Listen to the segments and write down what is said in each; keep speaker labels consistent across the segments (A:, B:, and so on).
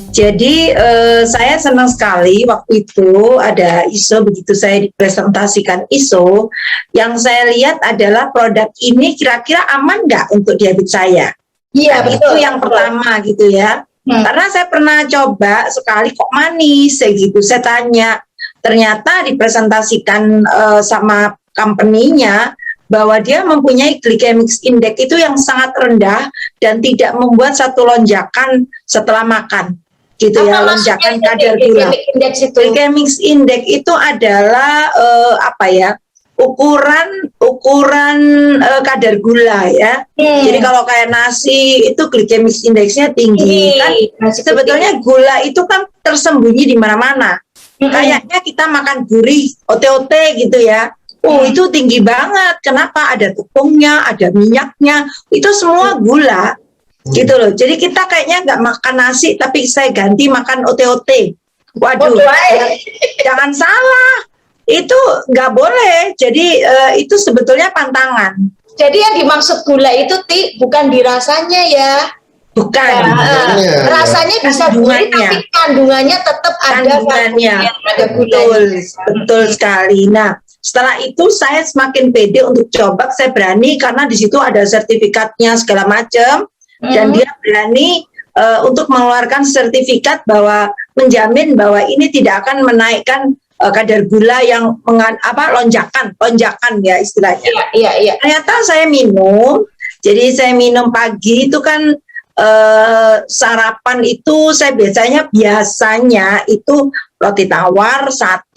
A: Jadi saya senang sekali waktu itu ada ISO, begitu saya dipresentasikan ISO, yang saya lihat adalah produk ini kira-kira aman nggak untuk diabetes saya.
B: Iya,
A: Nah, itu yang pertama gitu ya. Karena saya pernah coba sekali kok manis, gitu. Saya tanya, ternyata dipresentasikan sama company-nya bahwa dia mempunyai glycemic index itu yang sangat rendah dan tidak membuat satu lonjakan setelah makan. Gitu ya, lonjakan kadar gula. Glycemic index itu adalah ukuran kadar gula ya. Jadi kalau kayak nasi itu glycemic indeksnya tinggi kan. Sebetulnya gula itu kan tersembunyi di mana-mana. Kayaknya kita makan gurih, ote-ote gitu ya. Itu tinggi banget. Kenapa? Ada tepungnya, ada minyaknya. Itu semua gula. Gitu loh. Jadi kita kayaknya nggak makan nasi, tapi saya ganti makan ote-ote. Waduh, jangan salah. Itu nggak boleh. Jadi itu sebetulnya pantangan.
B: Jadi yang dimaksud gula itu bukan dirasanya ya.
A: Bukan.
B: Rasanya bisa gurih, tapi kandungannya tetap ada.
A: Betul sekali. Nah, setelah itu saya semakin pede untuk coba. Saya berani karena di situ ada sertifikatnya segala macam. Dan dia berani untuk mengeluarkan sertifikat bahwa menjamin bahwa ini tidak akan menaikkan kadar gula yang lonjakan ya istilahnya.
B: Iya.
A: Ternyata saya minum. Jadi saya minum pagi itu kan sarapan itu saya biasanya itu roti tawar 1,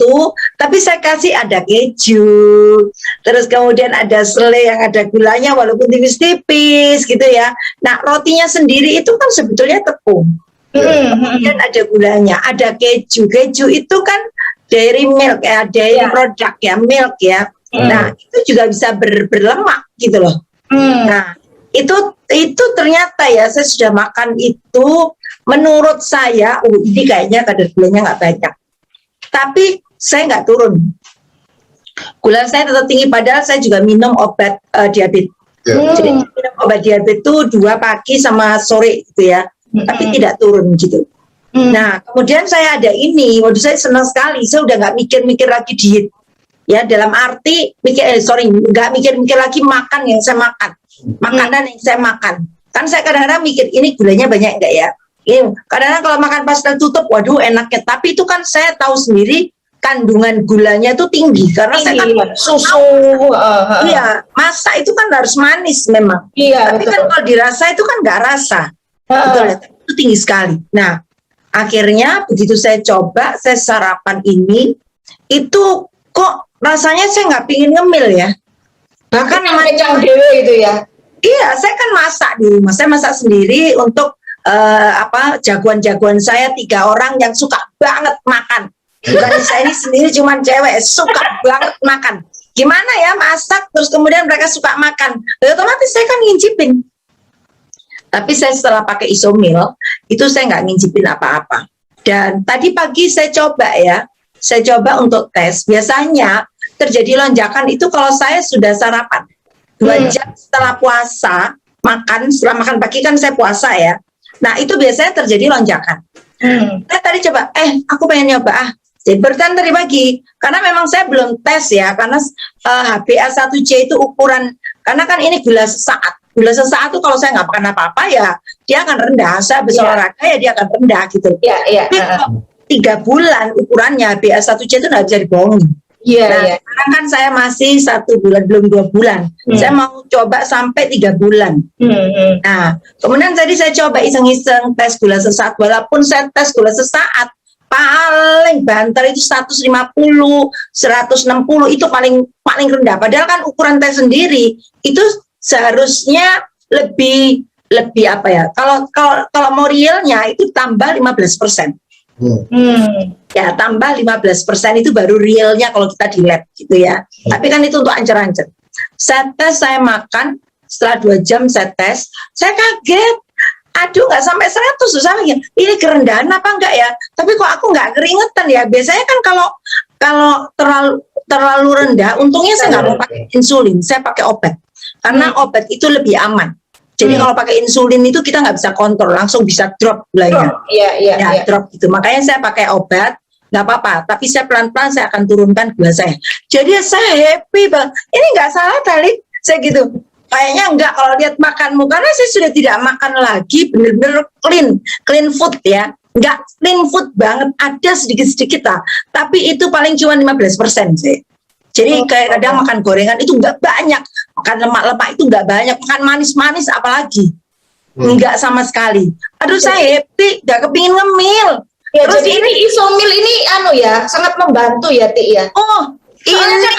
A: tapi saya kasih ada keju, terus kemudian ada selai yang ada gulanya walaupun tipis-tipis gitu ya. Nah, rotinya sendiri itu kan sebetulnya tepung, kemudian ada gulanya, ada keju itu kan dairy milk ya, dairy product ya, milk ya. Nah, itu juga bisa berlemak gitu loh. Nah, itu ternyata ya saya sudah makan itu, menurut saya ini kayaknya kadar gulanya nggak banyak, tapi saya nggak turun, gula saya tetap tinggi padahal saya juga minum obat diabetes. Jadi minum obat diabetes itu 2 pagi sama sore gitu ya, tapi tidak turun gitu. Nah, kemudian saya ada ini, waduh saya senang sekali, saya udah nggak mikir-mikir lagi diet ya, dalam arti nggak mikir-mikir lagi makan yang saya makan, makanan yang saya makan. Kan saya kadang-kadang mikir ini gulanya banyak enggak ya. Kadang-kadang kalau makan pas tertutup, waduh enaknya. Tapi itu kan saya tahu sendiri kandungan gulanya itu tinggi karena saya kan
B: susu.
A: Iya, masak itu kan harus manis memang.
B: Iya.
A: Tapi kan kalau dirasa itu kan nggak rasa. Betul ya, itu tinggi sekali. Nah, akhirnya begitu saya coba, saya sarapan ini, itu kok rasanya saya nggak pingin ngemil ya. Bahkan
B: macam dewe itu ya.
A: Iya, saya kan masak di rumah. Saya masak sendiri untuk jagoan-jagoan saya 3 orang yang suka banget makan. Bukan saya ini sendiri cuman cewek, suka banget makan. Gimana ya masak terus kemudian mereka suka makan. Otomatis saya kan ngincipin. Tapi saya setelah pakai isomil, itu saya nggak ngincipin apa-apa. Dan tadi pagi saya coba ya, saya coba untuk tes. Biasanya terjadi lonjakan itu kalau saya sudah sarapan. 2 jam setelah puasa, setelah makan pagi kan saya puasa ya. Nah, itu biasanya terjadi lonjakan. Saya tadi coba, aku pengen nyoba, bertahan tadi pagi. Karena memang saya belum tes ya, karena HbA1c itu ukuran, karena kan ini gula sesaat. Gula sesaat itu kalau saya nggak makan apa-apa ya, dia akan rendah. Saya habis olahraga ya dia akan rendah gitu. Tapi kalau 3 bulan ukurannya, HbA1c itu nggak bisa dibohongin. Sekarang kan saya masih 1 bulan, belum 2 bulan. Saya mau coba sampai 3 bulan. Nah, kemudian tadi saya coba iseng-iseng tes gula sesaat. Walaupun saya tes gula sesaat, paling banter itu 150, 160 itu paling rendah. Padahal kan ukuran tes sendiri itu seharusnya lebih apa ya? Kalau mau realnya itu tambah 15%. Ya tambah 15% itu baru realnya kalau kita di lab gitu ya. Tapi kan itu untuk ancer-ancer. Saya tes, saya makan, setelah 2 jam saya tes, saya kaget. Aduh nggak sampai 100 susah lagi. Ini kerendahan apa enggak ya? Tapi kok aku nggak keringetan ya? Biasanya kan kalau terlalu rendah, untungnya saya nggak mau pakai insulin, saya pakai obat. Karena obat itu lebih aman. Jadi kalau pakai insulin itu kita nggak bisa kontrol, langsung bisa drop gulanya.
B: Iya.
A: Drop gitu. Makanya saya pakai obat, nggak apa-apa. Tapi saya pelan-pelan saya akan turunkan gula saya. Jadi saya happy bang. Ini nggak salah kali, saya gitu. Kayaknya enggak kalau lihat makanmu, karena saya sudah tidak makan lagi, bener-bener clean food ya. Enggak clean food banget, ada sedikit-sedikit lah. Tapi itu paling cuma 15% sih. Jadi kayak kadang makan gorengan itu enggak banyak, makan lemak-lemak itu enggak banyak, makan manis-manis apalagi. Enggak sama sekali. Aduh saya happy, enggak kepingin ngemil.
B: Ya,
A: Terus
B: jadi ini isomil ini sangat membantu ya Ti ya.
A: oh,
B: Soalnya
A: ini
B: kan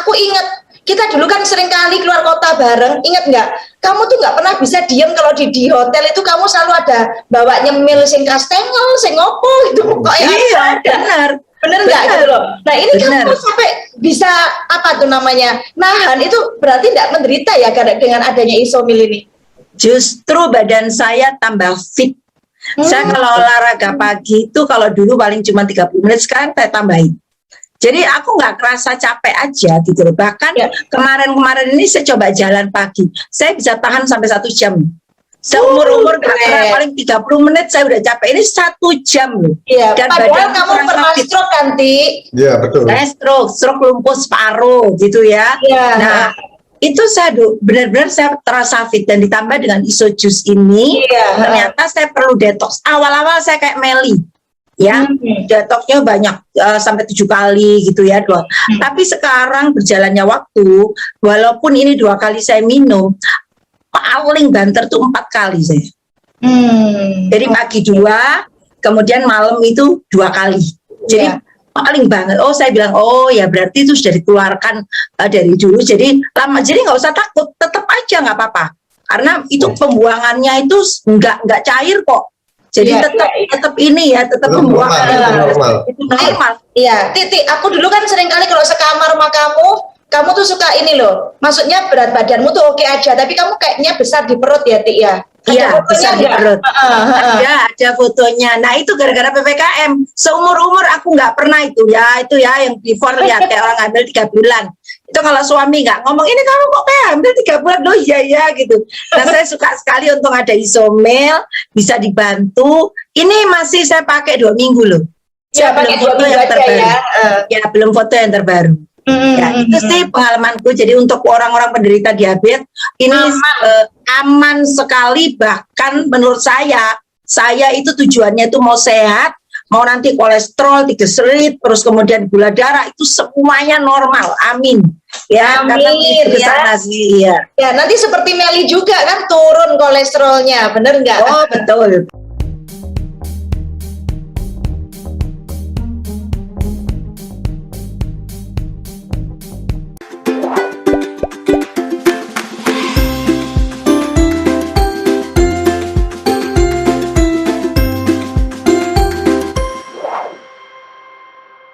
B: aku ingat kita dulu kan sering kali keluar kota bareng, ingat nggak? Kamu tuh nggak pernah bisa diem kalau di hotel itu kamu selalu ada bawa nyemil sing kastengel, sing opo gitu pokoknya.
A: iya, benar
B: Nggak gitu loh. Nah ini
A: Bener.
B: kamu sampai bisa apa tuh namanya nahan itu berarti nggak menderita ya dengan adanya isomil ini.
A: Justru badan saya tambah fit. Saya kalau olahraga pagi itu kalau dulu paling cuma 30 menit, sekarang saya tambahin. Jadi aku nggak kerasa capek aja gitu loh. Bahkan kemarin-kemarin ini saya coba jalan pagi, saya bisa tahan sampai 1 jam. Seumur-umur nggak pernah, paling 30 menit saya udah capek. Ini 1 jam loh.
B: Iya,
A: Dan
B: padahal
A: badan
B: kamu
A: kurang
B: pernah
A: fit.
B: stroke kan Ti?
C: Iya betul.
A: Saya stroke lumpuh separuh gitu ya.
B: Iya.
A: Nah itu saya benar-benar saya terasa fit, dan ditambah dengan iso juice ini, ternyata saya perlu detox. Awal-awal saya kayak Meli. Ya, detoxnya banyak sampai 7 kali gitu ya, Tapi sekarang berjalannya waktu, walaupun ini 2 kali saya minum, paling banter tuh 4 kali saya. Jadi pagi 2, kemudian malam itu 2 kali. Jadi paling banget. Oh saya bilang, oh ya berarti itu sudah dikeluarkan dari dulu. Jadi lama. Jadi nggak usah takut, tetap aja nggak apa-apa. Karena itu pembuangannya itu nggak cair kok. Jadi tetap ini ya, tetap pembuangan itu normal.
B: Iya, Titi, aku dulu kan sering kali kalau sekamar sama kamu tuh suka ini loh. Maksudnya berat badanmu tuh oke aja, tapi kamu kayaknya besar di perut ya, Ti ya.
A: Iya, besar di perut. Ada fotonya. Nah itu gara-gara PPKM. Seumur-umur aku nggak pernah itu ya yang before lihat kayak orang hamil 3 bulan. Itu kalau suami nggak ngomong, ini kamu kok kayak hamil 3 bulan, loh iya gitu. Nah saya suka sekali untuk ada isomil, bisa dibantu. Ini masih saya pakai 2 minggu loh. Saya belum foto yang terbaru. Ya belum foto yang terbaru. Ya, itu sih pengalamanku. Jadi untuk orang-orang penderita diabetes ini aman sekali. Bahkan menurut saya itu tujuannya itu mau sehat, mau nanti kolesterol, triglycerid, terus kemudian gula darah itu semuanya normal. Amin. Ya,
B: amin
A: ya.
B: Ya, nanti seperti Meli juga kan turun kolesterolnya, bener nggak?
A: Oh betul.